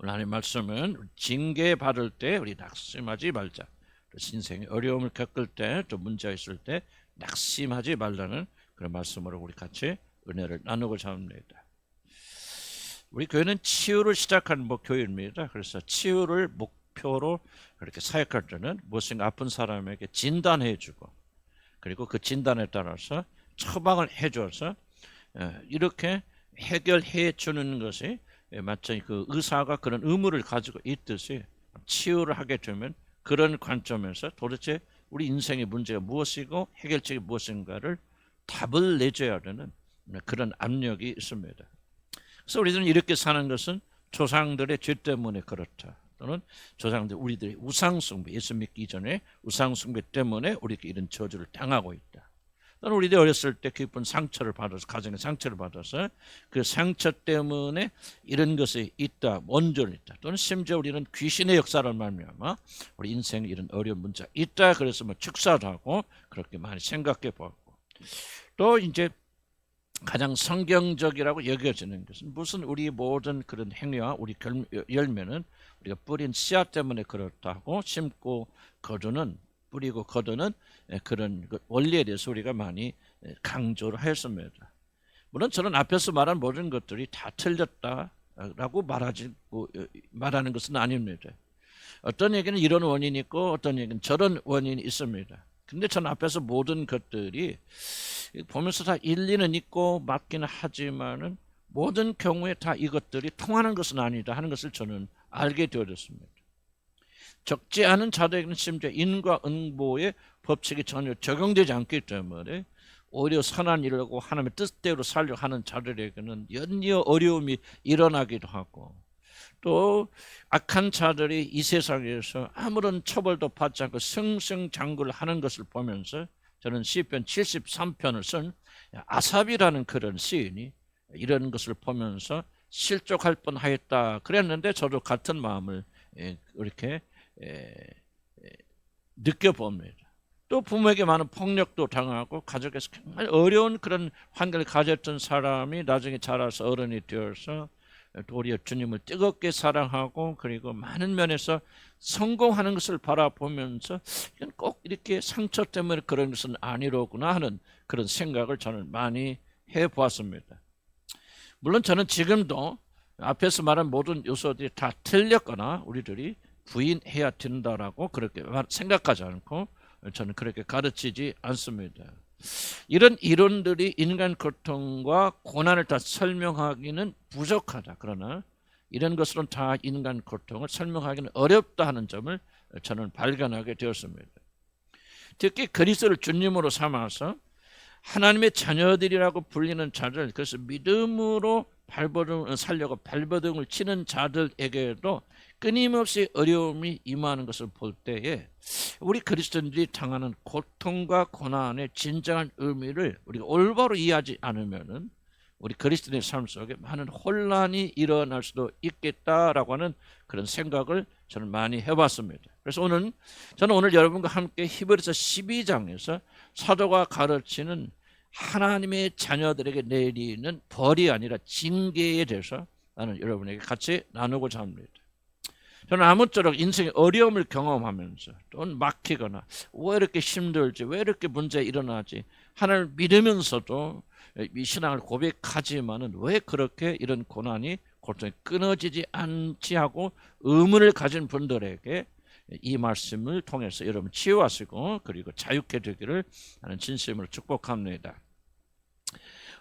오늘 하나님 말씀은 징계 받을 때 우리 낙심하지 말자. 또 신생의 어려움을 겪을 때, 또 문제가 있을 때 낙심하지 말라는 그런 말씀으로 우리 같이 은혜를 나누고자 합니다. 우리 교회는 치유를 시작한 교회입니다. 그래서 치유를 목표로 그렇게 사역할 때는 무엇인가 아픈 사람에게 진단해주고, 그리고 그 진단에 따라서 처방을 해줘서 이렇게 해결해 주는 것이 마치 그 의사가 그런 의무를 가지고 있듯이 치유를 하게 되면 그런 관점에서 도대체 우리 인생의 문제가 무엇이고 해결책이 무엇인가를 답을 내줘야 되는 그런 압력이 있습니다. 그래서 우리들은 이렇게 사는 것은 조상들의 죄 때문에 그렇다. 또는 조상들 우리들의 우상숭배, 예수 믿기 이전에 우상숭배 때문에 우리가 이런 저주를 당하고 있다. 또는 우리들이 어렸을 때 깊은 상처를 받아서, 가정의 상처를 받아서 그 상처 때문에 이런 것이 있다, 원죄는 있다. 또는 심지어 우리는 귀신의 역사를 말미암아 우리 인생에 이런 어려운 문제가 있다. 그래서 축사도 하고 그렇게 많이 생각해 보고, 또 이제 가장 성경적이라고 여겨지는 것은 무슨 우리 모든 그런 행위와 우리 열매는 우리가 뿌린 씨앗 때문에 그렇다고 심고 거두는, 뿌리고 거두는 그런 원리에 대해서 우리가 많이 강조를 했습니다. 물론 저는 앞에서 말한 모든 것들이 다 틀렸다라고 말하는 것은 아닙니다. 어떤 얘기는 이런 원인이 있고 어떤 얘기는 저런 원인이 있습니다. 근데 저는 앞에서 모든 것들이 보면서 다 일리는 있고 맞기는 하지만은 모든 경우에 다 이것들이 통하는 것은 아니다 하는 것을 저는 알게 되었습니다. 적지 않은 자들에게는 심지어 인과 응보의 법칙이 전혀 적용되지 않기 때문에 오히려 선한 일을 하고 하나님의 뜻대로 살려고 하는 자들에게는 연이어 어려움이 일어나기도 하고, 또 악한 자들이 이 세상에서 아무런 처벌도 받지 않고 승승장구를 하는 것을 보면서 저는 시편 73편을 쓴 아삽이라는 그런 시인이 이런 것을 보면서 실족할 뻔하였다 그랬는데, 저도 같은 마음을 이렇게 느껴봅니다. 또 부모에게 많은 폭력도 당하고 가족에서 정말 어려운 그런 환경을 가졌던 사람이 나중에 자라서 어른이 되어서 도리어 주님을 뜨겁게 사랑하고 그리고 많은 면에서 성공하는 것을 바라보면서 이건 꼭 이렇게 상처 때문에 그런 것은 아니로구나 하는 그런 생각을 저는 많이 해보았습니다. 물론 저는 지금도 앞에서 말한 모든 요소들이 다 틀렸거나 우리들이 부인해야 된다라고 그렇게 생각하지 않고 저는 그렇게 가르치지 않습니다. 이런 이론들이 인간 고통과 고난을 다 설명하기는 부족하다. 그러나 이런 것으로는 다 인간 고통을 설명하기는 어렵다 하는 점을 저는 발견하게 되었습니다. 특히 그리스도를 주님으로 삼아서 하나님의 자녀들이라고 불리는 자들, 그래서 믿음으로 발버둥을 살려고 발버둥을 치는 자들에게도 끊임없이 어려움이 임하는 것을 볼 때에 우리 그리스도인들이 당하는 고통과 고난의 진정한 의미를 우리가 올바로 이해하지 않으면은 우리 그리스도인의 삶 속에 많은 혼란이 일어날 수도 있겠다라고 하는 그런 생각을 저는 많이 해봤습니다. 그래서 저는 오늘 여러분과 함께 히브리서 12장에서 사도가 가르치는 하나님의 자녀들에게 내리는 벌이 아니라 징계에 대해서 나는 여러분에게 같이 나누고자 합니다. 저는 아무쪼록 인생의 어려움을 경험하면서 또는 막히거나 왜 이렇게 힘들지, 왜 이렇게 문제가 일어나지, 하나님을 믿으면서도 이 신앙을 고백하지만은 왜 그렇게 이런 고난이 고통이 끊어지지 않지 하고 의문을 가진 분들에게 이 말씀을 통해서 여러분 치유하시고 그리고 자유케 되기를 하는 진심으로 축복합니다.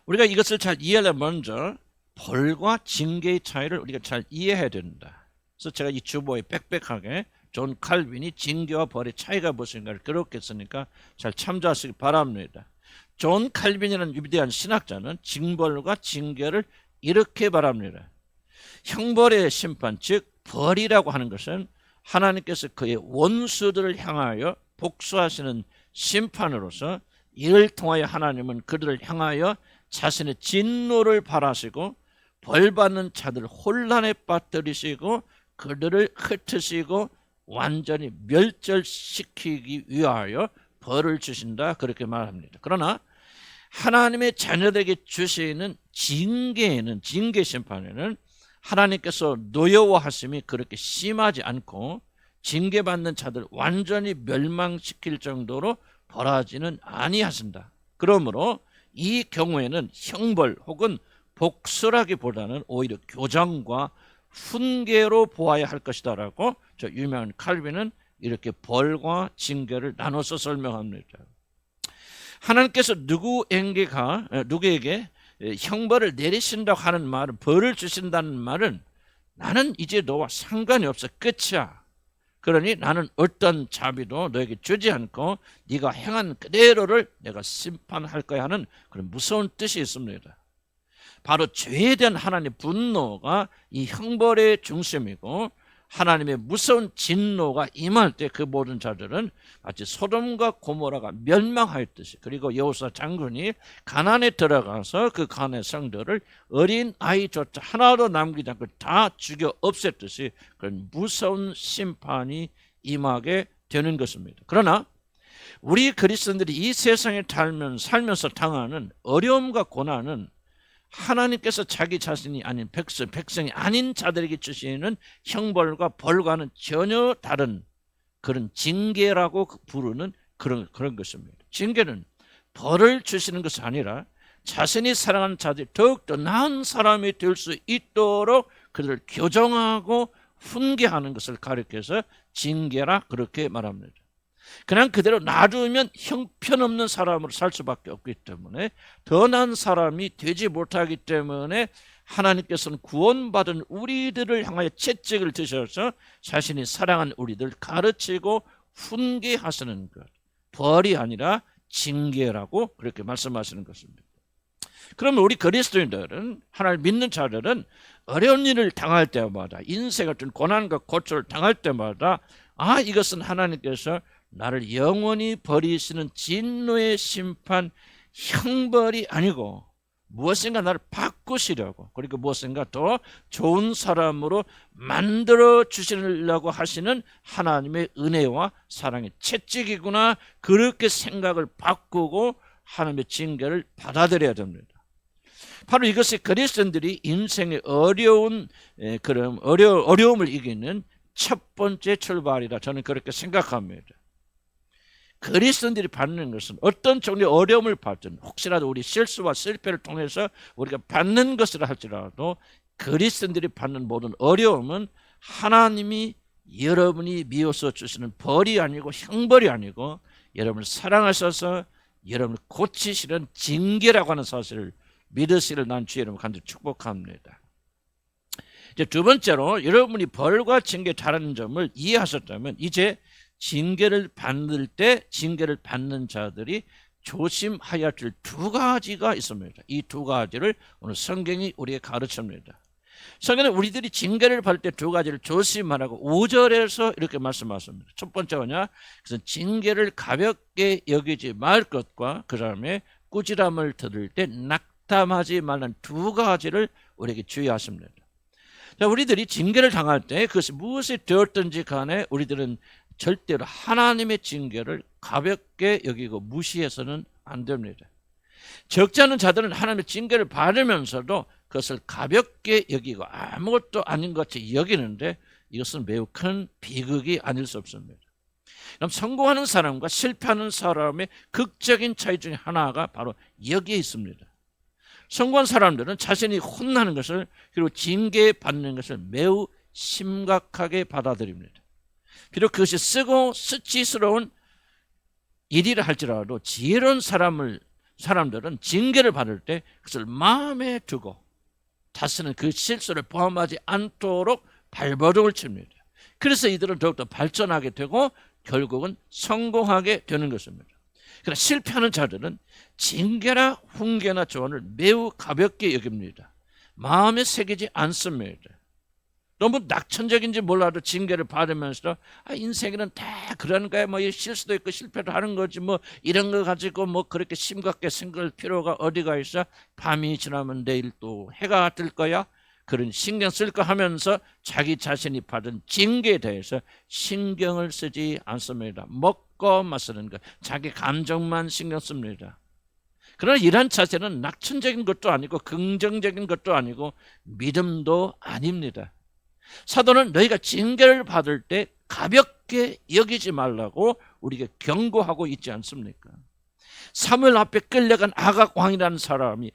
우리가 이것을 잘 이해하려면 먼저 벌과 징계의 차이를 우리가 잘 이해해야 된다. 그래서 제가 이 주보에 빽빽하게 존 칼빈이 징계와 벌의 차이가 무엇인가를 그렇게 했으니까 잘 참조하시기 바랍니다. 존 칼빈이라는 위대한 신학자는 징벌과 징계를 이렇게 말합니다. 형벌의 심판, 즉 벌이라고 하는 것은 하나님께서 그의 원수들을 향하여 복수하시는 심판으로서 이를 통하여 하나님은 그들을 향하여 자신의 진노를 발하시고 벌받는 자들을 혼란에 빠뜨리시고 그들을 흩으시고 완전히 멸절시키기 위하여 벌을 주신다 그렇게 말합니다. 그러나 하나님의 자녀들에게 주시는 징계 심판에는 하나님께서 노여워하심이 그렇게 심하지 않고 징계받는 자들 완전히 멸망시킬 정도로 벌하지는 아니하신다. 그러므로 이 경우에는 형벌 혹은 복수라기보다는 오히려 교정과 훈계로 보아야 할 것이다라고 저 유명한 칼빈은 이렇게 벌과 징계를 나눠서 설명합니다. 하나님께서 누구에게 형벌을 내리신다고 하는 말은, 벌을 주신다는 말은 나는 이제 너와 상관이 없어, 끝이야. 그러니 나는 어떤 자비도 너에게 주지 않고 네가 행한 그대로를 내가 심판할 거야 하는 그런 무서운 뜻이 있습니다. 바로 죄에 대한 하나님의 분노가 이 형벌의 중심이고, 하나님의 무서운 진노가 임할 때 그 모든 자들은 마치 소돔과 고모라가 멸망하였듯이, 그리고 여호수아 장군이 가나안에 들어가서 그 가나안의 성들을 어린 아이조차 하나도 남기지 않고 다 죽여 없앴듯이 그런 무서운 심판이 임하게 되는 것입니다. 그러나 우리 그리스도인들이 이 세상에 살면서 당하는 어려움과 고난은 하나님께서 자기 자신이 아닌 백성이 아닌 자들에게 주시는 형벌과 벌과는 전혀 다른 그런 징계라고 부르는 그런 것입니다. 징계는 벌을 주시는 것이 아니라 자신이 사랑하는 자들이 더욱더 나은 사람이 될 수 있도록 그들을 교정하고 훈계하는 것을 가리켜서 징계라 그렇게 말합니다. 그냥 그대로 놔두면 형편없는 사람으로 살 수밖에 없기 때문에, 더 나은 사람이 되지 못하기 때문에 하나님께서는 구원받은 우리들을 향하여 채찍을 드셔서 자신이 사랑한 우리들 가르치고 훈계하시는 것, 벌이 아니라 징계라고 그렇게 말씀하시는 것입니다. 그러면 우리 그리스도인들은, 하나님 믿는 자들은 어려운 일을 당할 때마다, 인생 같은 고난과 고초를 당할 때마다 이것은 하나님께서 나를 영원히 버리시는 진노의 심판, 형벌이 아니고 무엇인가 나를 바꾸시려고, 그리고 무엇인가 더 좋은 사람으로 만들어 주시려고 하시는 하나님의 은혜와 사랑의 채찍이구나, 그렇게 생각을 바꾸고 하나님의 징계를 받아들여야 됩니다. 바로 이것이 그리스도인들이 인생의 어려움을 이기는 첫 번째 출발이라 저는 그렇게 생각합니다. 그리스도인들이 받는 것은 어떤 종류의 어려움을 받든, 혹시라도 우리 실수와 실패를 통해서 우리가 받는 것이라 할지라도, 그리스도인들이 받는 모든 어려움은 하나님이 여러분이 미워서 주시는 벌이 아니고 형벌이 아니고 여러분을 사랑하셔서 여러분을 고치시는 징계라고 하는 사실을 믿으시기를 난 주의 이름으로 간절히 축복합니다. 이제 두 번째로, 여러분이 벌과 징계 다른 점을 이해하셨다면 이제 징계를 받는 자들이 조심해야 할 두 가지가 있습니다. 이 두 가지를 오늘 성경이 우리에게 가르칩니다. 성경은 우리들이 징계를 받을 때 두 가지를 조심하라고 5절에서 이렇게 말씀하십니다. 첫 번째가 뭐냐? 그래서 징계를 가볍게 여기지 말 것과 그 다음에 꾸지람을 들을 때 낙담하지 말라는 두 가지를 우리에게 주의하십니다. 자, 우리들이 징계를 당할 때 그것이 무엇이 되었든지 간에 우리들은 절대로 하나님의 징계를 가볍게 여기고 무시해서는 안 됩니다. 적지 않은 자들은 하나님의 징계를 받으면서도 그것을 가볍게 여기고 아무것도 아닌 것 같이 여기는데, 이것은 매우 큰 비극이 아닐 수 없습니다. 그럼 성공하는 사람과 실패하는 사람의 극적인 차이 중에 하나가 바로 여기에 있습니다. 성공한 사람들은 자신이 혼나는 것을, 그리고 징계받는 것을 매우 심각하게 받아들입니다. 비록 그것이 쓰고 수치스러운 일이라 할지라도 지혜로운 사람들은 징계를 받을 때 그것을 마음에 두고 다시는 그 실수를 포함하지 않도록 발버둥을 칩니다. 그래서 이들은 더욱더 발전하게 되고 결국은 성공하게 되는 것입니다. 그러나 실패하는 자들은 징계나 훈계나 조언을 매우 가볍게 여깁니다. 마음에 새기지 않습니다. 너무 낙천적인지 몰라도 징계를 받으면서 인생에는 다 그런 거야, 뭐 실수도 있고 실패도 하는 거지, 뭐 이런 거 가지고 뭐 그렇게 심각하게 생각할 필요가 어디가 있어? 밤이 지나면 내일 또 해가 뜰 거야, 그런 신경 쓸까 하면서 자기 자신이 받은 징계에 대해서 신경을 쓰지 않습니다. 먹고 마시는 것, 자기 감정만 신경 씁니다. 그러나 이러한 자세는 낙천적인 것도 아니고 긍정적인 것도 아니고 믿음도 아닙니다. 사도는 너희가 징계를 받을 때 가볍게 여기지 말라고 우리에게 경고하고 있지 않습니까? 사무엘 앞에 끌려간 아각 왕이라는 사람이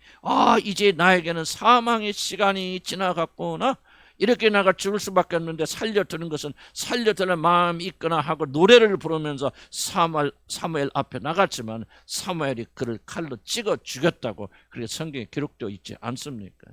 이제 나에게는 사망의 시간이 지나갔구나, 이렇게 나가 죽을 수밖에 없는데 살려드는 것은 살려드는 마음이 있거나 하고 노래를 부르면서 사무엘 앞에 나갔지만 사무엘이 그를 칼로 찍어 죽였다고 그렇게 성경에 기록되어 있지 않습니까?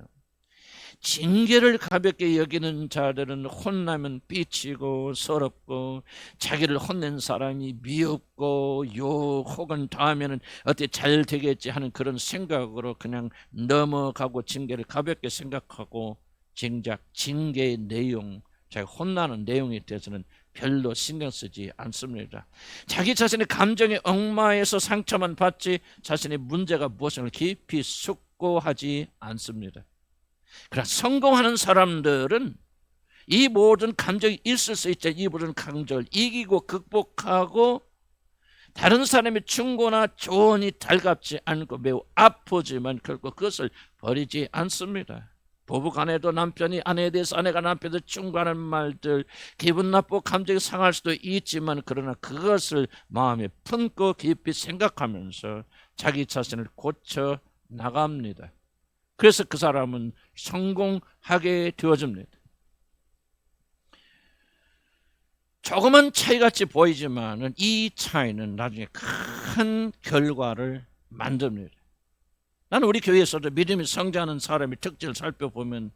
징계를 가볍게 여기는 자들은 혼나면 삐치고 서럽고 자기를 혼낸 사람이 미흡고 욕 혹은 다음에는 어떻게 잘 되겠지 하는 그런 생각으로 그냥 넘어가고 징계를 가볍게 생각하고 정작 징계의 내용, 자기 혼나는 내용에 대해서는 별로 신경 쓰지 않습니다. 자기 자신의 감정의 엉마에서 상처만 받지 자신의 문제가 무엇인가 깊이 숙고하지 않습니다. 그러나 성공하는 사람들은 이 모든 감정이 있을 수 있죠. 이 모든 감정을 이기고 극복하고 다른 사람의 충고나 조언이 달갑지 않고 매우 아프지만 결코 그것을 버리지 않습니다. 부부간에도 남편이 아내에 대해서 아내가 남편에 충고하는 말들 기분 나쁘고 감정이 상할 수도 있지만 그러나 그것을 마음에 품고 깊이 생각하면서 자기 자신을 고쳐 나갑니다. 그래서 그 사람은 성공하게 되어집니다. 조그만 차이같이 보이지만 이 차이는 나중에 큰 결과를 만듭니다. 나는 우리 교회에서도 믿음이 성장하는 사람의 특징을 살펴보면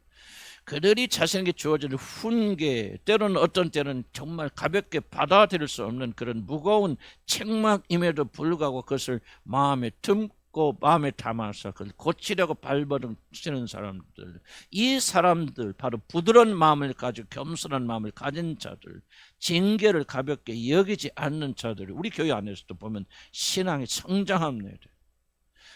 그들이 자신에게 주어지는 훈계, 때로는 어떤 때는 정말 가볍게 받아들일 수 없는 그런 무거운 책망임에도 불구하고 그것을 마음에 품고 마음에 담아서 그걸 고치려고 발버둥치는 사람들, 이 사람들 바로 부드러운 마음을 가지고 겸손한 마음을 가진 자들, 징계를 가볍게 여기지 않는 자들이 우리 교회 안에서도 보면 신앙이 성장합니다.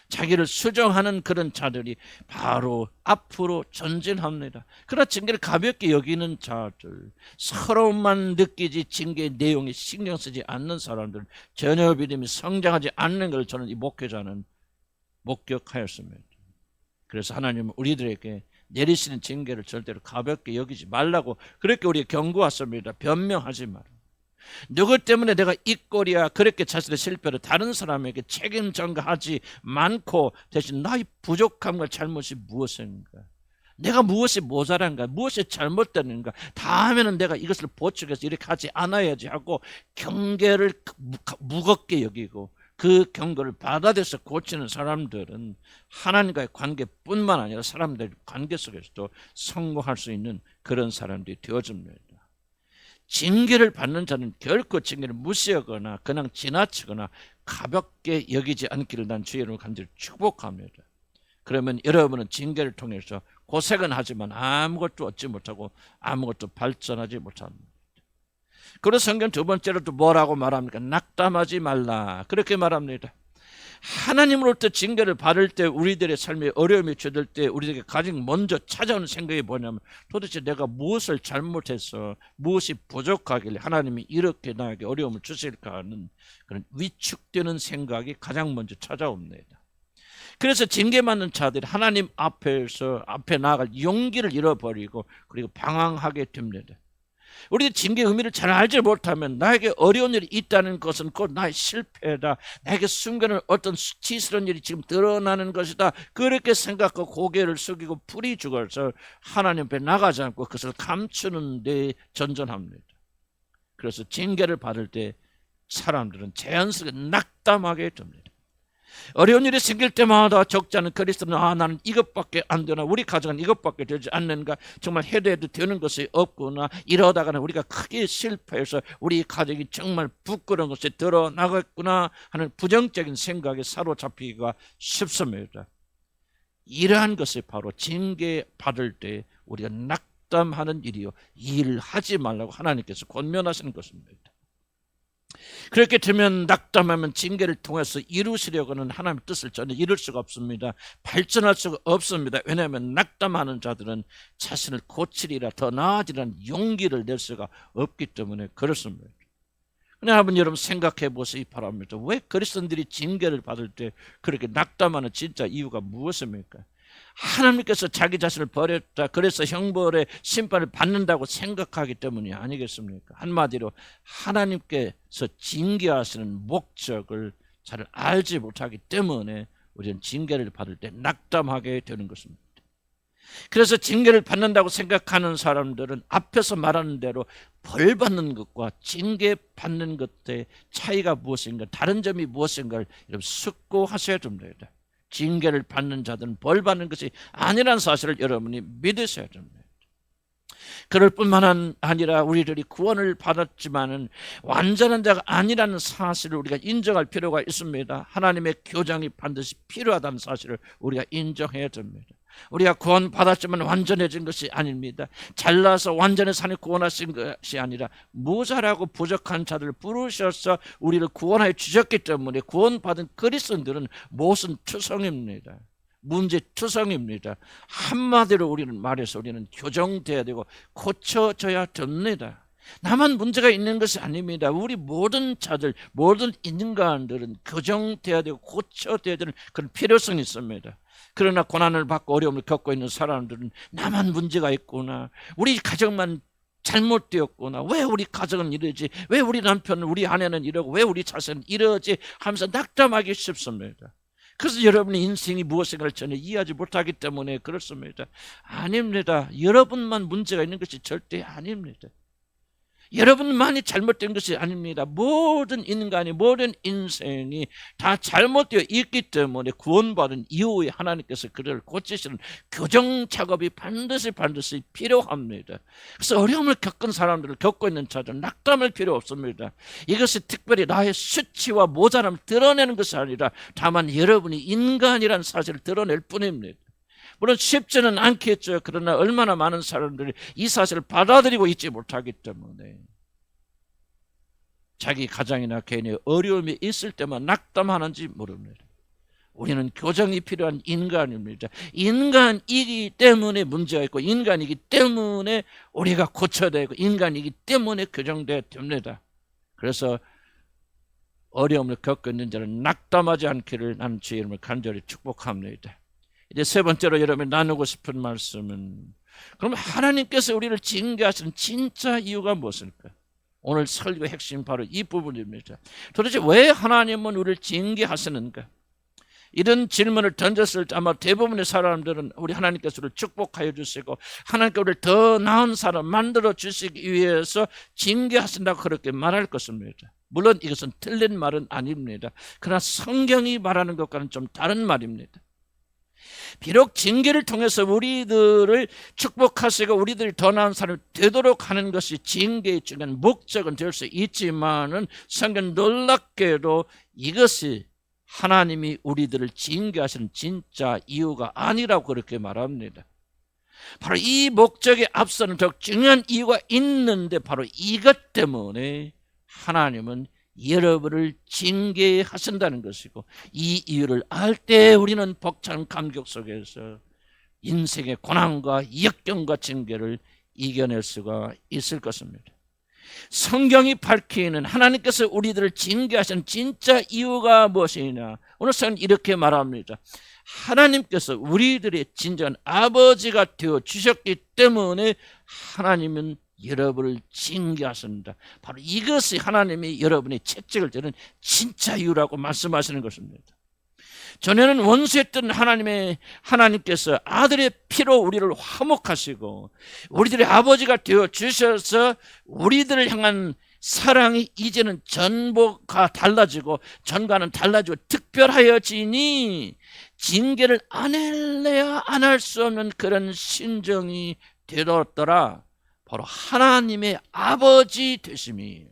자기를 수정하는 그런 자들이 바로 앞으로 전진합니다. 그러나 징계를 가볍게 여기는 자들, 서러움만 느끼지 징계의 내용에 신경 쓰지 않는 사람들, 전혀 믿음이 성장하지 않는 걸 저는 이 목회자는 목격하였습니다. 그래서 하나님은 우리들에게 내리시는 징계를 절대로 가볍게 여기지 말라고 그렇게 우리에게 경고하십니다. 변명하지 마라. 누구 때문에 내가 이 꼴이야 그렇게 자신의 실패를 다른 사람에게 책임 전가하지 않고 대신 나의 부족함과 잘못이 무엇인가, 내가 무엇이 모자란가, 무엇이 잘못됐는가, 다음에는 내가 이것을 보충해서 이렇게 하지 않아야지 하고 경계를 무겁게 여기고 그 경고를 받아들여서 고치는 사람들은 하나님과의 관계뿐만 아니라 사람들의 관계 속에서도 성공할 수 있는 그런 사람들이 되어집니다. 징계를 받는 자는 결코 징계를 무시하거나 그냥 지나치거나 가볍게 여기지 않기를 난 주의 이름으로 간절히 축복합니다. 그러면 여러분은 징계를 통해서 고생은 하지만 아무것도 얻지 못하고 아무것도 발전하지 못합니다. 그래서 성경 두 번째로 또 뭐라고 말합니까? 낙담하지 말라, 그렇게 말합니다. 하나님으로부터 징계를 받을 때 우리들의 삶에 어려움이 처들 때 우리에게 가장 먼저 찾아오는 생각이 뭐냐면 도대체 내가 무엇을 잘못해서 무엇이 부족하길래 하나님이 이렇게 나에게 어려움을 주실까 하는 그런 위축되는 생각이 가장 먼저 찾아옵니다. 그래서 징계받는 자들이 하나님 앞에 나아갈 용기를 잃어버리고 그리고 방황하게 됩니다. 우리 징계의 의미를 잘 알지 못하면 나에게 어려운 일이 있다는 것은 곧 나의 실패다, 나에게 숨겨놓은 어떤 수치스러운 일이 지금 드러나는 것이다, 그렇게 생각하고 고개를 숙이고 풀이 죽어서 하나님 앞에 나가지 않고 그것을 감추는 데 전전합니다. 그래서 징계를 받을 때 사람들은 자연스럽게 낙담하게 됩니다. 어려운 일이 생길 때마다 적지 않은 그리스도는 나는 이것밖에 안 되나, 우리 가정은 이것밖에 되지 않는가, 정말 해도 되는 것이 없구나, 이러다가는 우리가 크게 실패해서 우리 가정이 정말 부끄러운 것이 드러나겠구나 하는 부정적인 생각에 사로잡히기가 쉽습니다. 이러한 것이 바로 징계 받을 때 우리가 낙담하는 일이요, 이 일을 하지 말라고 하나님께서 권면하시는 것입니다. 그렇게 되면 낙담하면 징계를 통해서 이루시려고는 하나님의 뜻을 전혀 이룰 수가 없습니다. 발전할 수가 없습니다. 왜냐하면 낙담하는 자들은 자신을 고치리라, 더 나아지라는 용기를 낼 수가 없기 때문에 그렇습니다. 한번 여러분 생각해 보시기 바랍니다. 왜 그리스도인들이 징계를 받을 때 그렇게 낙담하는 진짜 이유가 무엇입니까? 하나님께서 자기 자신을 버렸다, 그래서 형벌의 심판을 받는다고 생각하기 때문이 아니겠습니까? 한마디로 하나님께서 징계하시는 목적을 잘 알지 못하기 때문에 우리는 징계를 받을 때 낙담하게 되는 것입니다. 그래서 징계를 받는다고 생각하는 사람들은 앞에서 말하는 대로 벌 받는 것과 징계 받는 것의 차이가 무엇인가, 다른 점이 무엇인가를 숙고하셔야 됩니다. 징계를 받는 자들은 벌 받는 것이 아니라는 사실을 여러분이 믿으셔야 됩니다. 그럴 뿐만 아니라 우리들이 구원을 받았지만은 완전한 자가 아니라는 사실을 우리가 인정할 필요가 있습니다. 하나님의 교정이 반드시 필요하다는 사실을 우리가 인정해야 됩니다. 우리가 구원 받았지만 완전해진 것이 아닙니다. 잘나서 완전히 산에 구원하신 것이 아니라 모자라고 부족한 자들을 부르셔서 우리를 구원하여 주셨기 때문에 구원받은 그리스도인들은 모순 투성입니다. 문제투성입니다. 한마디로 우리는 말해서 우리는 교정돼야 되고 고쳐져야 됩니다. 나만 문제가 있는 것이 아닙니다. 우리 모든 자들, 모든 인간들은 교정돼야 되고 고쳐져야 되는 그런 필요성이 있습니다. 그러나 고난을 받고 어려움을 겪고 있는 사람들은 나만 문제가 있구나, 우리 가정만 잘못되었구나, 왜 우리 가정은 이러지, 왜 우리 남편은, 우리 아내는 이러고, 왜 우리 자식은 이러지 하면서 낙담하기 쉽습니다. 그래서 여러분의 인생이 무엇인가를 전혀 이해하지 못하기 때문에 그렇습니다. 아닙니다. 여러분만 문제가 있는 것이 절대 아닙니다. 여러분만이 잘못된 것이 아닙니다. 모든 인간이, 모든 인생이 다 잘못되어 있기 때문에 구원받은 이후에 하나님께서 그를 고치시는 교정 작업이 반드시 필요합니다. 그래서 어려움을 겪은 사람들을, 겪고 있는 자들은 낙담할 필요 없습니다. 이것이 특별히 나의 수치와 모자람을 드러내는 것이 아니라 다만 여러분이 인간이라는 사실을 드러낼 뿐입니다. 물론 쉽지는 않겠죠. 그러나 얼마나 많은 사람들이 이 사실을 받아들이고 있지 못하기 때문에 자기 가정이나 개인의 어려움이 있을 때만 낙담하는지 모릅니다. 우리는 교정이 필요한 인간입니다. 인간이기 때문에 문제가 있고, 인간이기 때문에 우리가 고쳐야 되고, 인간이기 때문에 교정돼야 됩니다. 그래서 어려움을 겪고 있는 자는 낙담하지 않기를 나는 주의 이름을 간절히 축복합니다. 이제 세 번째로 여러분이 나누고 싶은 말씀은, 그럼 하나님께서 우리를 징계하시는 진짜 이유가 무엇일까? 오늘 설교의 핵심 바로 이 부분입니다. 도대체 왜 하나님은 우리를 징계하시는가? 이런 질문을 던졌을 때 아마 대부분의 사람들은 우리 하나님께서 우리를 축복하여 주시고 하나님께 우리를 더 나은 사람 만들어 주시기 위해서 징계하신다고 그렇게 말할 것입니다. 물론 이것은 틀린 말은 아닙니다. 그러나 성경이 말하는 것과는 좀 다른 말입니다. 비록 징계를 통해서 우리들을 축복하시고 우리들이 더 나은 사람이 되도록 하는 것이 징계의 중요한 목적은 될 수 있지만은 성경 놀랍게도 이것이 하나님이 우리들을 징계하시는 진짜 이유가 아니라고 그렇게 말합니다. 바로 이 목적에 앞서는 더 중요한 이유가 있는데, 바로 이것 때문에 하나님은 여러분을 징계하신다는 것이고, 이 이유를 알 때 우리는 벅찬 감격 속에서 인생의 고난과 역경과 징계를 이겨낼 수가 있을 것입니다. 성경이 밝히는 하나님께서 우리들을 징계하신 진짜 이유가 무엇이냐? 오늘 성경은 이렇게 말합니다. 하나님께서 우리들의 진정한 아버지가 되어 주셨기 때문에 하나님은 여러분을 징계하십니다. 바로 이것이 하나님이 여러분의 채찍을 드는 진짜 이유라고 말씀하시는 것입니다. 전에는 원수였던 하나님께서 아들의 피로 우리를 화목하시고 우리들의 아버지가 되어 주셔서 우리들을 향한 사랑이 이제는 전보가 달라지고 전과는 달라지고 특별하여지니 징계를 안 할래야 안 할 수 없는 그런 심정이 되었더라. 바로 하나님의 아버지 되심이,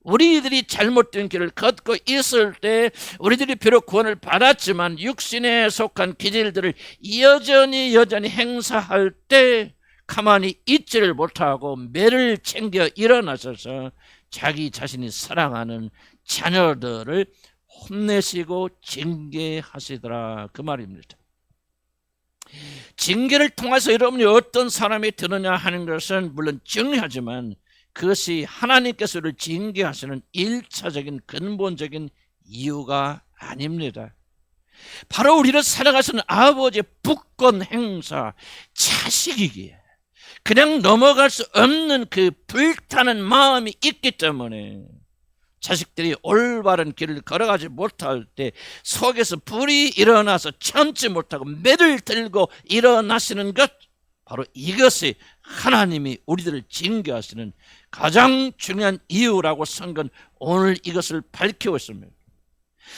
우리들이 잘못된 길을 걷고 있을 때 우리들이 비록 구원을 받았지만 육신에 속한 기질들을 여전히 행사할 때 가만히 있지를 못하고 매를 챙겨 일어나셔서 자기 자신이 사랑하는 자녀들을 혼내시고 징계하시더라, 그 말입니다. 징계를 통해서 여러분이 어떤 사람이 되느냐 하는 것은 물론 중요하지만 그것이 하나님께서 우리를 징계하시는 1차적인 근본적인 이유가 아닙니다. 바로 우리를 사랑하시는 아버지의 굳건 행사, 자식이기에 그냥 넘어갈 수 없는 그 불타는 마음이 있기 때문에 자식들이 올바른 길을 걸어가지 못할 때 속에서 불이 일어나서 참지 못하고 매를 들고 일어나시는 것, 바로 이것이 하나님이 우리들을 징계하시는 가장 중요한 이유라고 성경은 오늘 이것을 밝히고 있습니다.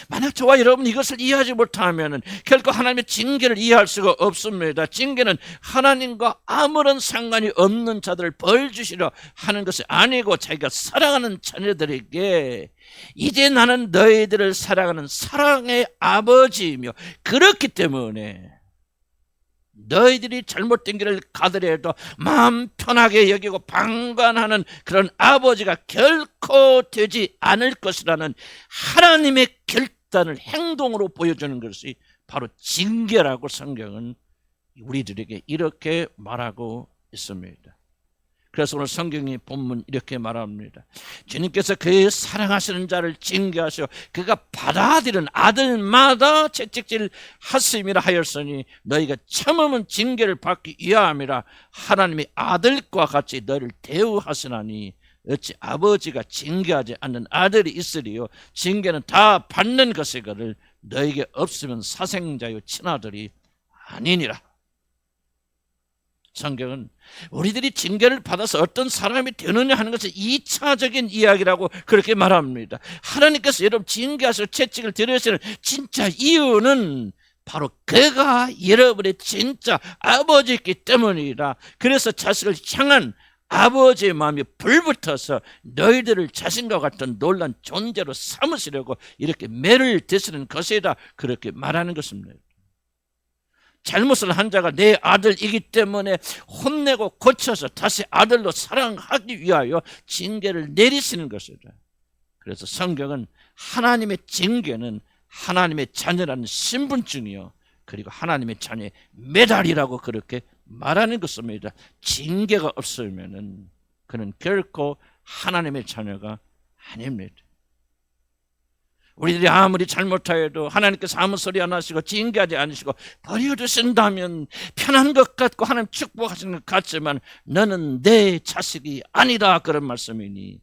만약 저와 여러분 이것을 이해하지 못하면 결코 하나님의 징계를 이해할 수가 없습니다. 징계는 하나님과 아무런 상관이 없는 자들을 벌 주시려 하는 것이 아니고 자기가 사랑하는 자녀들에게 이제 나는 너희들을 사랑하는 사랑의 아버지이며, 그렇기 때문에 너희들이 잘못된 길을 가더라도 마음 편하게 여기고 방관하는 그런 아버지가 결코 되지 않을 것이라는 하나님의 결단을 행동으로 보여주는 것이 바로 징계라고 성경은 우리들에게 이렇게 말하고 있습니다. 그래서 오늘 성경이 본문 이렇게 말합니다. 주님께서 그의 사랑하시는 자를 징계하시어 그가 받아들이는 아들마다 채찍질 하심이라 하였으니 너희가 참으면 징계를 받기 위함이라. 하나님이 아들과 같이 너희를 대우하시나니 어찌 아버지가 징계하지 않는 아들이 있으리요. 징계는 다 받는 것이거늘 너희에게 없으면 사생자요 친아들이 아니니라. 성경은 우리들이 징계를 받아서 어떤 사람이 되느냐 하는 것은 2차적인 이야기라고 그렇게 말합니다. 하나님께서 여러분 징계하셔서 채찍을 들으시는 진짜 이유는 바로 그가 여러분의 진짜 아버지이기 때문이다. 그래서 자식을 향한 아버지의 마음이 불붙어서 너희들을 자신과 같은 놀란 존재로 삼으시려고 이렇게 매를 드시는 것이다, 그렇게 말하는 것입니다. 잘못을 한 자가 내 아들이기 때문에 혼내고 고쳐서 다시 아들로 사랑하기 위하여 징계를 내리시는 것이다. 그래서 성경은 하나님의 징계는 하나님의 자녀라는 신분증이요, 그리고 하나님의 자녀의 메달이라고 그렇게 말하는 것입니다. 징계가 없으면 그는 결코 하나님의 자녀가 아닙니다. 우리들이 아무리 잘못하여도 하나님께서 아무 소리 안 하시고 징계하지 않으시고 버려두신다면 편한 것 같고 하나님 축복하시는 것 같지만 너는 내 자식이 아니다, 그런 말씀이니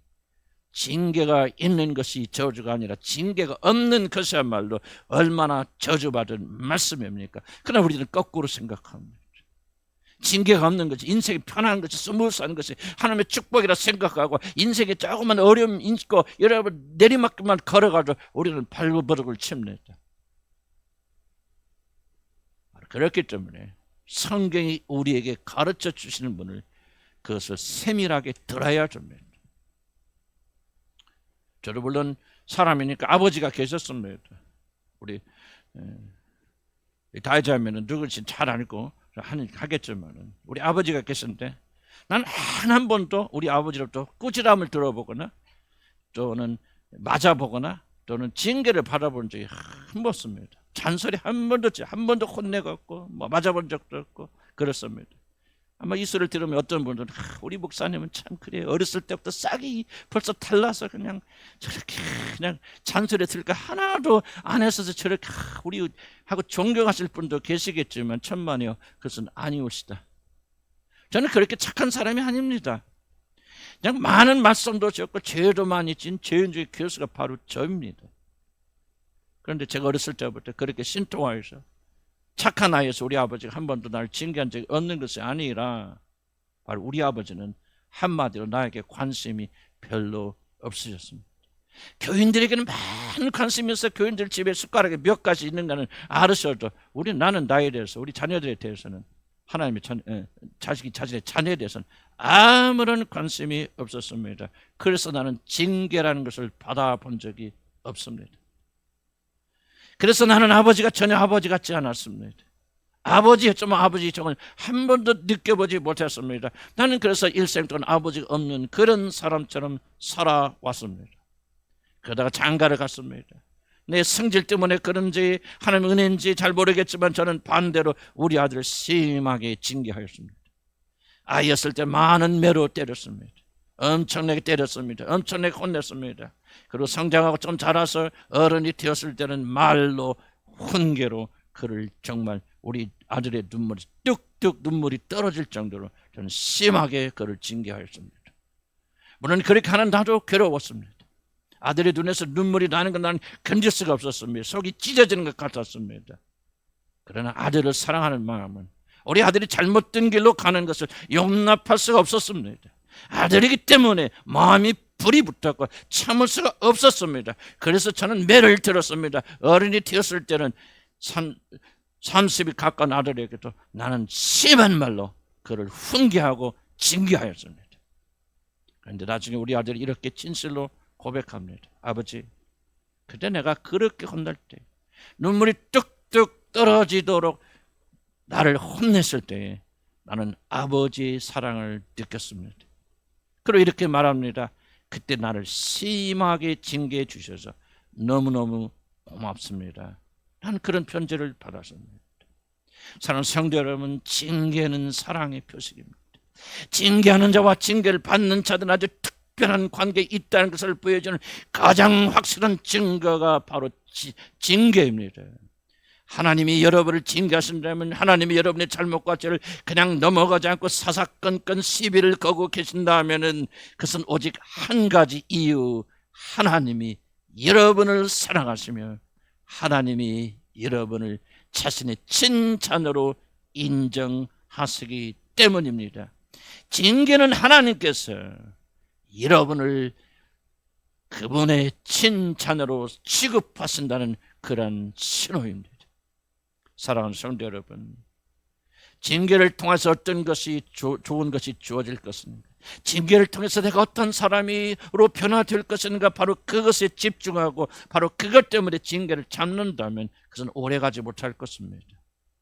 징계가 있는 것이 저주가 아니라 징계가 없는 것이야말로 얼마나 저주받은 말씀입니까? 그러나 우리는 거꾸로 생각합니다. 징계가 없는 것이, 인생이 편한 것이, 스무스한 것이 하나님의 축복이라 생각하고 인생에 조금만 어려움이 있고 여러분 내리막길만 걸어가도 우리는 발버둥을 칩니다. 그렇기 때문에 성경이 우리에게 가르쳐 주시는 분을 그것을 세밀하게 들어야 됩니다. 저도 물론 사람이니까 아버지가 계셨습니다. 우리 다이자면은 누굴지 잘 알고 하겠지만 우리 아버지가 계셨는데 난 한 번도 우리 아버지로부터 꾸지람을 들어보거나 또는 맞아보거나 또는 징계를 받아본 적이 한 번 없습니다. 잔소리 한 번도 혼내갖고 뭐 맞아본 적도 없고 그렇습니다. 아마 이 소리를 들으면 어떤 분들은 우리 목사님은 참 그래, 어렸을 때부터 싹이 벌써 달라서 그냥 저렇게 그냥 잔소리 들을까 하나도 안 했어서 저렇게 우리 하고 존경하실 분도 계시겠지만 천만에요, 그것은 아니오시다. 저는 그렇게 착한 사람이 아닙니다. 그냥 많은 말씀도 적고 죄도 많이 진 죄인 중에 교수가 바로 저입니다. 그런데 제가 어렸을 때부터 그렇게 신통하여서 착한 아이에서 우리 아버지가 한 번도 나를 징계한 적이 없는 것이 아니라 바로 우리 아버지는 한마디로 나에게 관심이 별로 없으셨습니다. 교인들에게는 많은 관심이 있어 교인들 집에 숟가락에 몇 가지 있는가는 알으셔도 나는 나에 대해서, 우리 자녀들에 대해서는 하나님의 자신의 자녀에 대해서는 아무런 관심이 없었습니다. 그래서 나는 징계라는 것을 받아본 적이 없습니다. 그래서 나는 아버지가 전혀 아버지 같지 않았습니다. 아버지였지만 아버지 정을 한 번도 느껴보지 못했습니다. 나는 그래서 일생 동안 아버지가 없는 그런 사람처럼 살아왔습니다. 그러다가 장가를 갔습니다. 내 성질 때문에 그런지 하나님 은혜인지 잘 모르겠지만 저는 반대로 우리 아들을 심하게 징계하였습니다. 아이였을 때 많은 매로 때렸습니다. 엄청나게 때렸습니다. 엄청나게 혼냈습니다. 그리고 성장하고 좀 자라서 어른이 되었을 때는 말로 훈계로 그를 정말 우리 아들의 눈물이 뚝뚝 눈물이 떨어질 정도로 저는 심하게 그를 징계하였습니다. 물론 그렇게 하는 나도 괴로웠습니다. 아들의 눈에서 눈물이 나는 건 나는 견딜 수가 없었습니다. 속이 찢어지는 것 같았습니다. 그러나 아들을 사랑하는 마음은 우리 아들이 잘못된 길로 가는 것을 용납할 수가 없었습니다. 아들이기 때문에 마음이 불이 붙었고 참을 수가 없었습니다. 그래서 저는 매를 들었습니다. 어른이 되었을 때는 30이 가까운 아들에게도 나는 심한 말로 그를 훈계하고 징계하였습니다. 그런데 나중에 우리 아들이 이렇게 진실로 고백합니다. 아버지, 그때 내가 그렇게 혼날 때 눈물이 뚝뚝 떨어지도록 나를 혼냈을 때 나는 아버지의 사랑을 느꼈습니다. 그리고 이렇게 말합니다. 그때 나를 심하게 징계해 주셔서 너무너무 고맙습니다. 나는 그런 편지를 받았습니다. 사랑하는 성도 여러분, 징계는 사랑의 표식입니다. 징계하는 자와 징계를 받는 자들은 아주 특별한 관계에 있다는 것을 보여주는 가장 확실한 증거가 바로 징계입니다. 하나님이 여러분을 징계하신다면 하나님이 여러분의 잘못과 죄를 그냥 넘어가지 않고 사사건건 시비를 거고 계신다면 그것은 오직 한 가지 이유, 하나님이 여러분을 사랑하시며 하나님이 여러분을 자신의 친자녀로 인정하시기 때문입니다. 징계는 하나님께서 여러분을 그분의 친자녀로 취급하신다는 그런 신호입니다. 사랑하는 성도 여러분, 징계를 통해서 어떤 것이 좋은 것이 주어질 것인가, 징계를 통해서 내가 어떤 사람으로 변화될 것인가, 바로 그것에 집중하고 바로 그것 때문에 징계를 잡는다면 그것은 오래가지 못할 것입니다.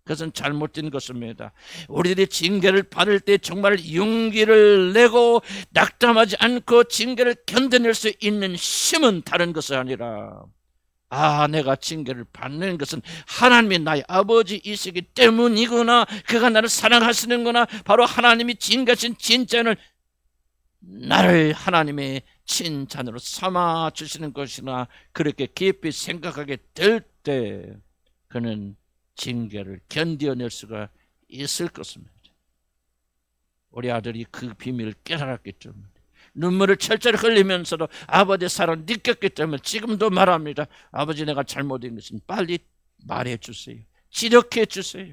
그것은 잘못된 것입니다. 우리들이 징계를 받을 때 정말 용기를 내고 낙담하지 않고 징계를 견뎌낼 수 있는 힘은 다른 것이 아니라 내가 징계를 받는 것은 하나님이 나의 아버지이시기 때문이구나, 그가 나를 사랑하시는구나, 바로 하나님이 징계하신 진짜는 나를 하나님의 친자녀로 삼아주시는 것이나 그렇게 깊이 생각하게 될 때 그는 징계를 견뎌낼 수가 있을 것입니다. 우리 아들이 그 비밀을 깨달았기 때문에 눈물을 철저히 흘리면서도 아버지의 사랑을 느꼈기 때문에 지금도 말합니다. 아버지, 내가 잘못된 것은 빨리 말해 주세요. 지적해 주세요.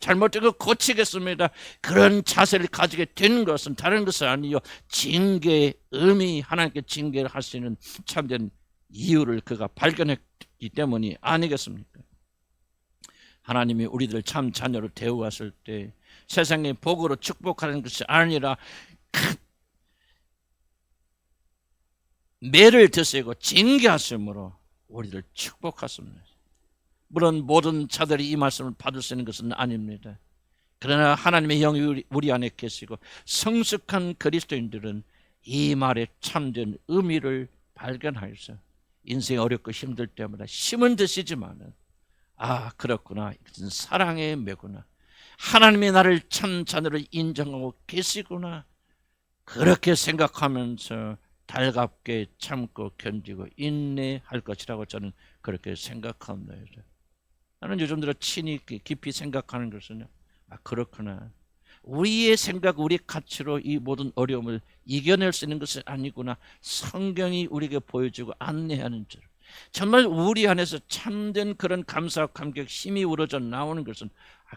잘못된 거 고치겠습니다. 그런 자세를 가지게 된 것은 다른 것은 아니요, 징계의 의미, 하나님께 징계를 할 수 있는 참된 이유를 그가 발견했기 때문이 아니겠습니까? 하나님이 우리들 참 자녀로 대우하실 때 세상의 복으로 축복하는 것이 아니라 매를 드시고 징계하심으로 우리를 축복하십니다. 물론 모든 자들이 이 말씀을 받을 수 있는 것은 아닙니다. 그러나 하나님의 영이 우리 안에 계시고 성숙한 그리스도인들은 이 말의 참된 의미를 발견하여서 인생이 어렵고 힘들 때마다 힘은 드시지만은 그렇구나, 이것은 사랑의 매구나, 하나님이 나를 참 자녀로 인정하고 계시구나, 그렇게 생각하면서 달갑게 참고 견디고 인내할 것이라고 저는 그렇게 생각합니다. 나는 요즘 들어 친히 깊이 생각하는 것은 그렇구나, 우리의 생각, 우리 가치로 이 모든 어려움을 이겨낼 수 있는 것은 아니구나, 성경이 우리에게 보여주고 안내하는 줄, 정말 우리 안에서 참된 그런 감사와 감격, 힘이 우러져 나오는 것은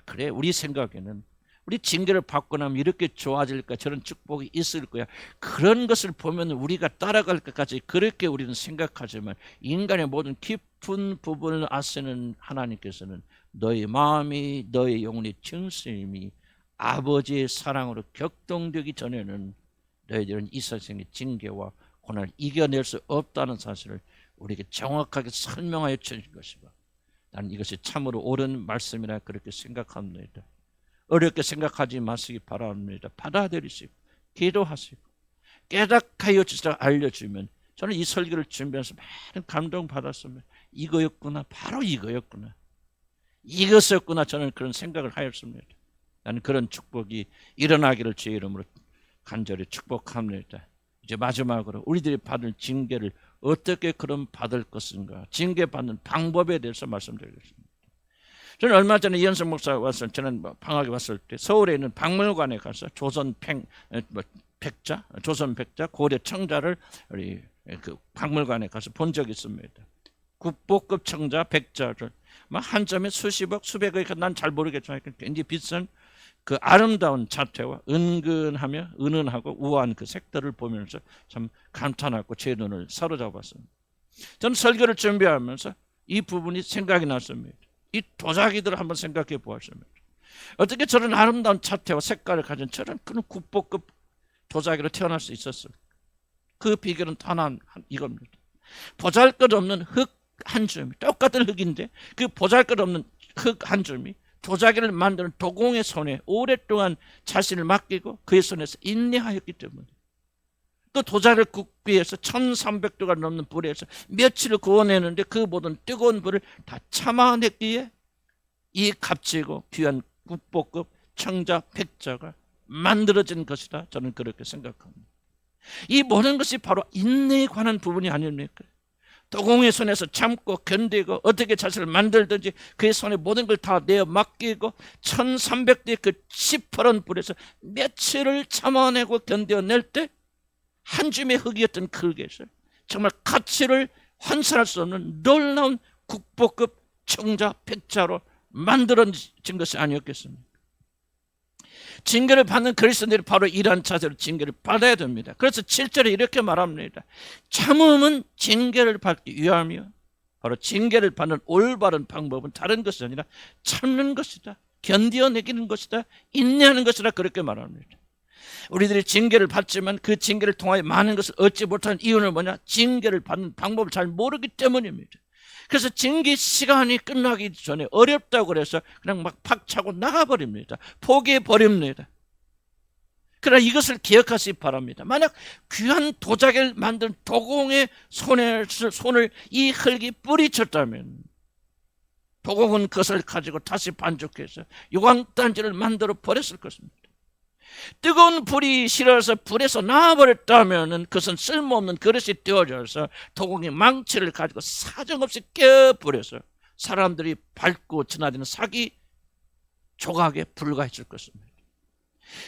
그래, 우리 생각에는 우리 징계를 받고 나면 이렇게 좋아질까, 저런 축복이 있을 거야, 그런 것을 보면 우리가 따라갈 것까지 그렇게 우리는 생각하지만 인간의 모든 깊은 부분을 아시는 하나님께서는 너의 마음이, 너의 영혼의 중심이 아버지의 사랑으로 격동되기 전에는 너희들은 이 세상의 징계와 고난을 이겨낼 수 없다는 사실을 우리에게 정확하게 설명하여 주신 것이고, 나는 이것이 참으로 옳은 말씀이라 그렇게 생각합니다. 어렵게 생각하지 마시기 바랍니다. 받아들이시고 기도하시고 깨닫게 주시라 알려주면, 저는 이 설교를 준비하면서 많은 감동받았습니다. 이거였구나, 바로 이거였구나, 이것이었구나, 저는 그런 생각을 하였습니다. 나는 그런 축복이 일어나기를 주의 이름으로 간절히 축복합니다. 이제 마지막으로 우리들이 받을 징계를 어떻게 그럼 받을 것인가, 징계받는 방법에 대해서 말씀드리겠습니다. 저는 얼마 전에 이현석 목사가 와서 저는 방학에 왔을 때 서울에 있는 박물관에 가서 조선 백자, 고려 청자를 우리 그 박물관에 가서 본 적이 있습니다. 국보급 청자 백자를 한 점에 수십억, 수백억, 난 잘 모르겠지만 굉장히 비싼 그 아름다운 자태와 은은하고 우아한 그 색들을 보면서 참 감탄하고 제 눈을 사로잡았습니다. 저는 설교를 준비하면서 이 부분이 생각이 났습니다. 이 도자기들을 한번 생각해 보았습니다. 어떻게 저런 아름다운 자태와 색깔을 가진 저런 그런 국보급 도자기로 태어날 수 있었을까? 그 비결은 단 이겁니다. 보잘것없는 흙 한 점이, 똑같은 흙인데 그 보잘것없는 흙 한 점이 도자기를 만드는 도공의 손에 오랫동안 자신을 맡기고 그의 손에서 인내하였기 때문에, 또 도자기를 굽기 위해서 1300도가 넘는 불에서 며칠을 구워내는데 그 모든 뜨거운 불을 다 참아냈기에 이 값지고 귀한 국보급 청자 백자가 만들어진 것이다. 저는 그렇게 생각합니다. 이 모든 것이 바로 인내에 관한 부분이 아닙니까? 도공의 손에서 참고 견디고 어떻게 자신을 만들든지 그의 손에 모든 걸 다 내어 맡기고 1300도의 그 시퍼런 불에서 며칠을 참아내고 견뎌낼 때 한 줌의 흙이었던 그 흙에서 정말 가치를 환산할 수 없는 놀라운 국보급 청자 백자로 만들어진 것이 아니었겠습니까? 징계를 받는 그리스도인들이 바로 이러한 자세로 징계를 받아야 됩니다. 그래서 7절에 이렇게 말합니다. 참음은 징계를 받기 위함이요, 바로 징계를 받는 올바른 방법은 다른 것이 아니라 참는 것이다, 견뎌내기는 것이다, 인내하는 것이다, 그렇게 말합니다. 우리들이 징계를 받지만 그 징계를 통하여 많은 것을 얻지 못하는 이유는 뭐냐? 징계를 받는 방법을 잘 모르기 때문입니다. 그래서 징계 시간이 끝나기 전에 어렵다고 그래서 그냥 막 팍차고 나가버립니다. 포기해버립니다. 그러나 이것을 기억하시기 바랍니다. 만약 귀한 도자기를 만든 도공의 손을 이 흙이 뿌리쳤다면 도공은 그것을 가지고 다시 반죽해서 요강단지를 만들어 버렸을 것입니다. 뜨거운 불이 실어서 불에서 나와버렸다면 그것은 쓸모없는 그릇이 되어져서 도공의 망치를 가지고 사정없이 깨버려서 사람들이 밟고 지나다니는 사기 조각에 불과해질 것입니다.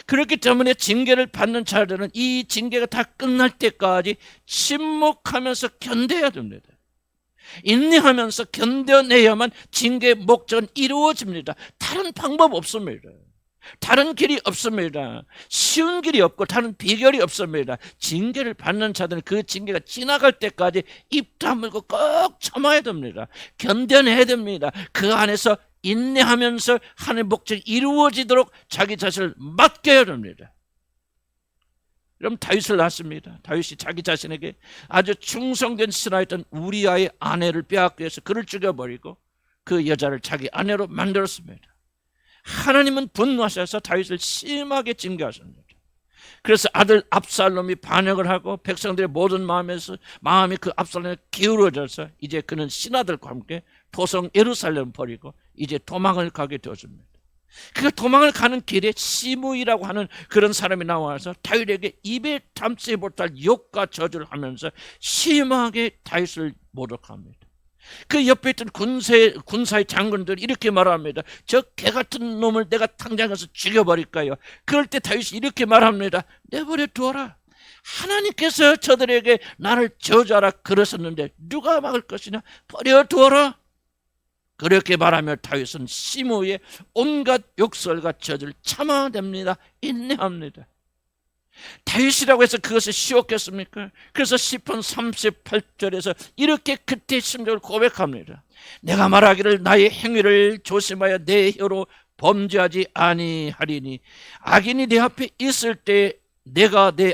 그렇기 때문에 징계를 받는 자들은 이 징계가 다 끝날 때까지 침묵하면서 견뎌야 됩니다. 인내하면서 견뎌내야만 징계의 목적은 이루어집니다. 다른 방법 없습니다. 다른 길이 없습니다. 쉬운 길이 없고 다른 비결이 없습니다. 징계를 받는 자들은 그 징계가 지나갈 때까지 입 다물고 꼭 참아야 됩니다. 견뎌내야 됩니다. 그 안에서 인내하면서 하나님의 목적이 이루어지도록 자기 자신을 맡겨야 됩니다. 그럼 다윗을 낳습니다. 다윗이 자기 자신에게 아주 충성된 신하였던 우리아의 아내를 빼앗기 위해서 그를 죽여버리고 그 여자를 자기 아내로 만들었습니다. 하나님은 분노하셔서 다윗을 심하게 징계하십니다. 그래서 아들 압살롬이 반역을 하고 백성들의 모든 마음이 그 압살롬에 기울어져서 이제 그는 신하들과 함께 도성 예루살렘을 버리고 이제 도망을 가게 되었습니다. 그 도망을 가는 길에 시므이라고 하는 그런 사람이 나와서 다윗에게 입에 담지 못할 욕과 저주를 하면서 심하게 다윗을 모독합니다. 그 옆에 있던 군사의 장군들이 이렇게 말합니다. 저 개같은 놈을 내가 당장 가서 죽여버릴까요? 그럴 때 다윗이 이렇게 말합니다. 내버려 두어라. 하나님께서 저들에게 나를 저주하라 그러셨는데 누가 막을 것이냐? 버려 두어라. 그렇게 말하며 다윗은 시므의 온갖 욕설과 저주를 참아냅니다. 인내합니다. 다윗이라고 해서 그것이 쉬웠겠습니까? 그래서 시편 38절에서 이렇게 그때의 심정을 고백합니다. 내가 말하기를 나의 행위를 조심하여 내 혀로 범죄하지 아니하리니 악인이 내 앞에 있을 때 내가 내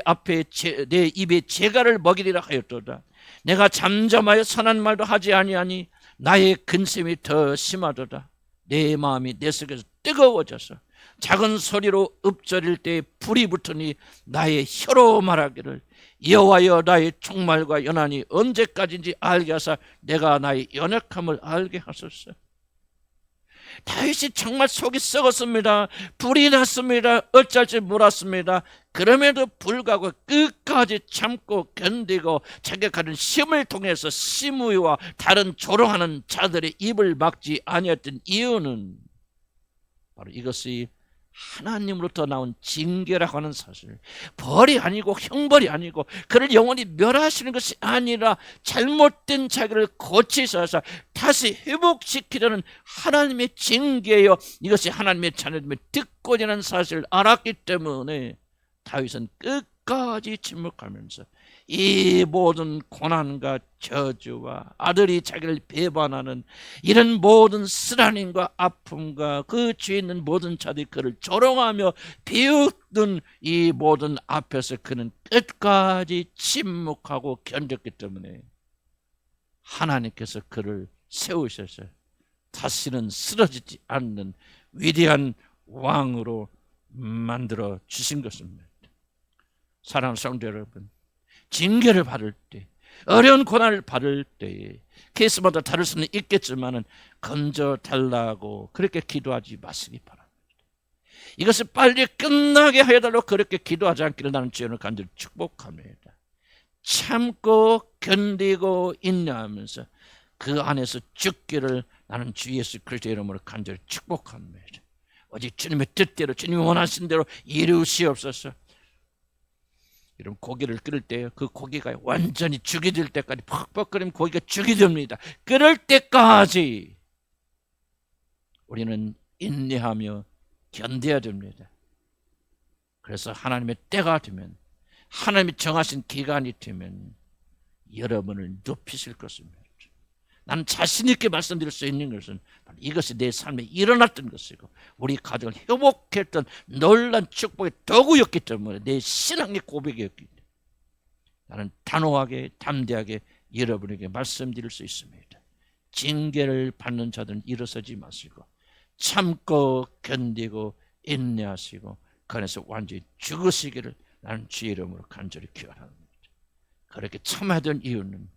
입에 재갈을 먹이리라 하였도다. 내가 잠잠하여 선한 말도 하지 아니하니 나의 근심이 더 심하도다. 내 마음이 내 속에서 뜨거워져서 작은 소리로 읊조릴 때 불이 붙으니 나의 혀로 말하기를 여호와여 나의 종말과 연한이 언제까지인지 알게 하사 내가 나의 연약함을 알게 하소서. 다윗이 정말 속이 썩었습니다. 불이 났습니다. 어쩔 줄 몰랐습니다. 그럼에도 불구하고 끝까지 참고 견디고 자기가 가진 시험을 통해서 시므이와 다른 조롱하는 자들의 입을 막지 아니었던 이유는 바로 이것이 하나님으로부터 나온 징계라고 하는 사실, 벌이 아니고 형벌이 아니고 그를 영원히 멸하시는 것이 아니라 잘못된 자기를 고치셔서 다시 회복시키려는 하나님의 징계요, 이것이 하나님의 자녀됨을 듣고자 하는 사실을 알았기 때문에 다윗은 끝까지 침묵하면서 이 모든 고난과 저주와 아들이 자기를 배반하는 이런 모든 쓰라림과 아픔과 그 뒤에 있는 모든 자들이 그를 조롱하며 비웃는 이 모든 앞에서 그는 끝까지 침묵하고 견뎠기 때문에 하나님께서 그를 세우셔서 다시는 쓰러지지 않는 위대한 왕으로 만들어 주신 것입니다. 사랑하는 성도 여러분, 징계를 받을 때, 어려운 고난을 받을 때에 케이스마다 다를 수는 있겠지만 건져 달라고 그렇게 기도하지 마시기 바랍니다. 이것을 빨리 끝나게 해달라고 그렇게 기도하지 않기를 나는 주님을 간절히 축복합니다. 참고 견디고 인내하면서 그 안에서 죽기를 나는 주 예수 그리스도의 이름으로 간절히 축복합니다. 오직 주님의 뜻대로 주님이 원하신 대로 이루시옵소서. 이런 고기를 끓일 때 그 고기가 완전히 죽이 될 때까지 퍽퍽 끓이면 고기가 죽이 됩니다. 끓을 때까지 우리는 인내하며 견뎌야 됩니다. 그래서 하나님의 때가 되면, 하나님이 정하신 기간이 되면 여러분을 높이실 것입니다. 나는 자신 있게 말씀드릴 수 있는 것은 이것이 내 삶에 일어났던 것이고 우리 가정을 회복했던 놀라운 축복의 도구였기 때문에, 내 신앙의 고백이었기 때문에 나는 단호하게 담대하게 여러분에게 말씀드릴 수 있습니다. 징계를 받는 자들은 일어서지 마시고 참고 견디고 인내하시고 그 안에서 완전히 죽으시기를 나는 주의 이름으로 간절히 기원합니다. 그렇게 참아야 될 이유는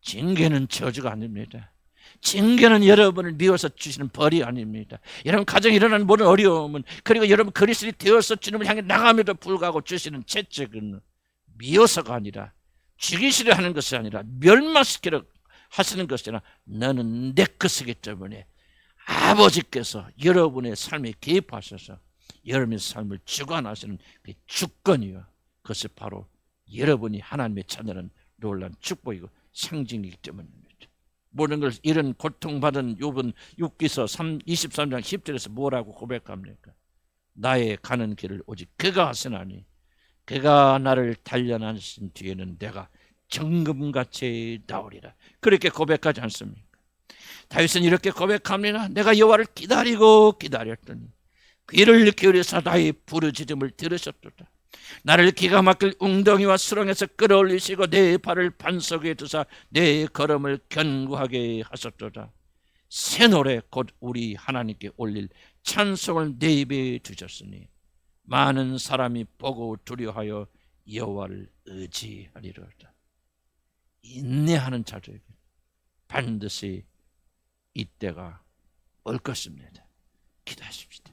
징계는 저주가 아닙니다. 징계는 여러분을 미워서 주시는 벌이 아닙니다. 여러분 가정에 일어나는 모든 어려움은, 그리고 여러분 그리스도인이 되어서 주님을 향해 나감에도 불구하고 주시는 채찍은 미워서가 아니라, 죽이시려 하는 것이 아니라, 멸망시키려 하시는 것이 아니라 너는 내 것이기 때문에 아버지께서 여러분의 삶에 개입하셔서 여러분의 삶을 주관하시는 그 주권이요, 그것이 바로 여러분이 하나님의 자녀라는 놀라운 축복이고 상징이기 때문입니다. 모든 걸 이런 고통받은 욥은 6기서 23장 10절에서 뭐라고 고백합니까? 나의 가는 길을 오직 그가 하시나니 그가 나를 단련하신 뒤에는 내가 정금같이 나오리라. 그렇게 고백하지 않습니까? 다윗은 이렇게 고백합니다. 내가 여호와를 기다리고 기다렸더니 귀를 기울여서 나의 부르짖음을 들으셨도다. 나를 기가 막힐 웅덩이와 수렁에서 끌어올리시고 내 발을 반석에 두사 내 걸음을 견고하게 하셨도다. 새 노래 곧 우리 하나님께 올릴 찬송을 내 입에 두셨으니 많은 사람이 보고 두려워하여 여호와를 의지하리로다. 인내하는 자들에게 반드시 이때가 올 것입니다. 기도하십시다.